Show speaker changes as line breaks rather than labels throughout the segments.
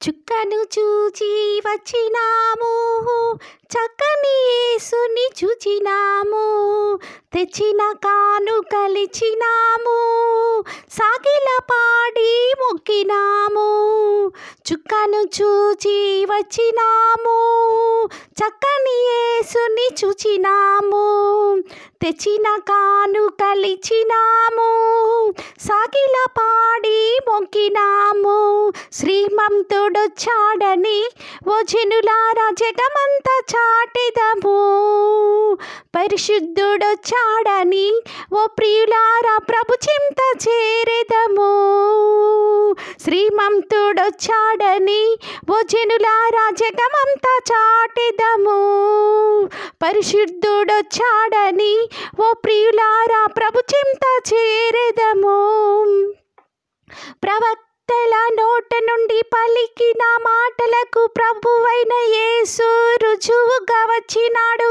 చుక్కను చూచి వచ్చినాము, చక్కని యేసుని చూచినాము, తెచ్చిన కానుకలిచ్చినాము, సాగిల పాడి మొక్కినాము. చుక్కను చూచి వచ్చినాము, చక్కని యేసుని చూచినాము, తెచ్చిన కానుకలిచ్చినాము, సాగిల పాడి మొక్కినాము. శ్రీమంతుడొచ్చాడని ఓ జనులారా జగమంతా చాటెదము, పరిశుద్ధుడొచ్చాడని ఓ ప్రియులారా ప్రభు చింత చేరెదము. శ్రీమంతుడొచ్చాడని ఓ జనులారా జగమంతా చాటెదము, పరిశుద్ధుడొచ్చాడని ఓ ప్రియులారా ప్రభు చింత చేరెదము. ప్రవక్తల నోట నుండి పలికిన మాటలకు ప్రభువైన యేసు రుజువుగా వచ్చినాడు.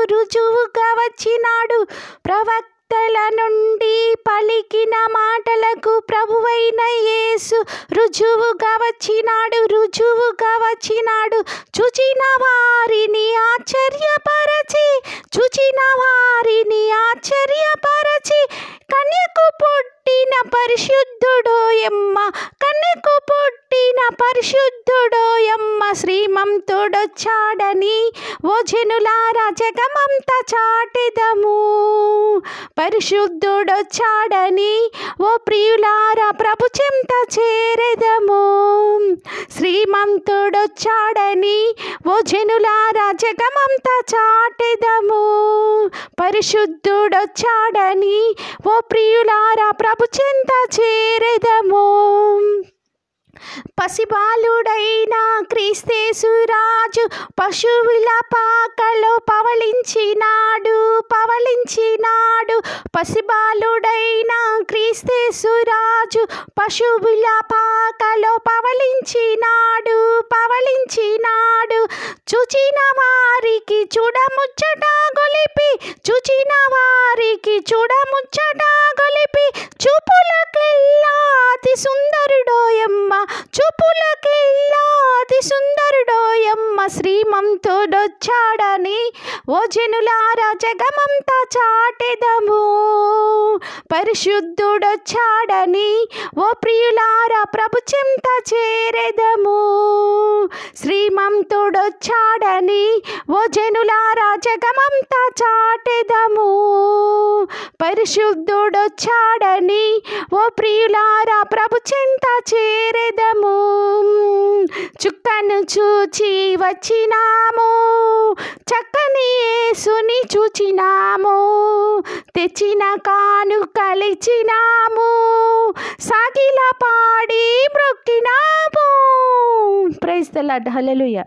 ప్రవక్తల నుండి పలికిన మాటలకు ప్రభువైన యేసు రుజువుగా వచ్చినాడు. చూచిన వారిని ఆశ్చర్యపరచి కన్యకు పుట్టిన పరిశుద్ధుడోయమ్మ, శ్రీమంతుడొచ్చాడని ఓ జనులారా జగమంతా చాటెదము, పరిశుద్ధుడొచ్చాడని ఓ ప్రియులారా ప్రభు చింత చేరెదము. శ్రీమంతుడొచ్చాడని ఓ జనులారా జగమంతా చాటెదము, పరిశుద్ధుడొచ్చాడని ఓ ప్రియులారా ప్రభు చింత చేరెదము. పసిబాలుడైన క్రీస్తేసు రాజు పశువుల పాకలో పవళించినాడు. పసిబాలుడైన క్రీస్తేసు రాజు పశువుల పాకలో పవళించినాడు. చూచిన వారికి చూడముచ్చట గొలిపి, చూపులకెల్లా అతి సుందరుడోయమ్మ, శ్రీమంతుడొచ్చాడని ఓ జనులారా జగమంతా చాటెదము, పరిశుద్ధుడొచ్చాడని ఓ ప్రియులారా ప్రభు చింత చేరెదము. శ్రీమంతుడొచ్చాడని ఓ జనులారా జగమంతా చాటెదము, పరిశుద్ధుడొచ్చాడని ఓ ప్రియులారా ప్రభు చింత చేరెదము. చుక్కను చూచి వచ్చినాము, చక్కని యేసుని చూచినాము, తెచ్చిన కానుకలిచ్చినాము, సాగిల పాడి మొక్కినాము. Praise the lord. హల్లెలూయా.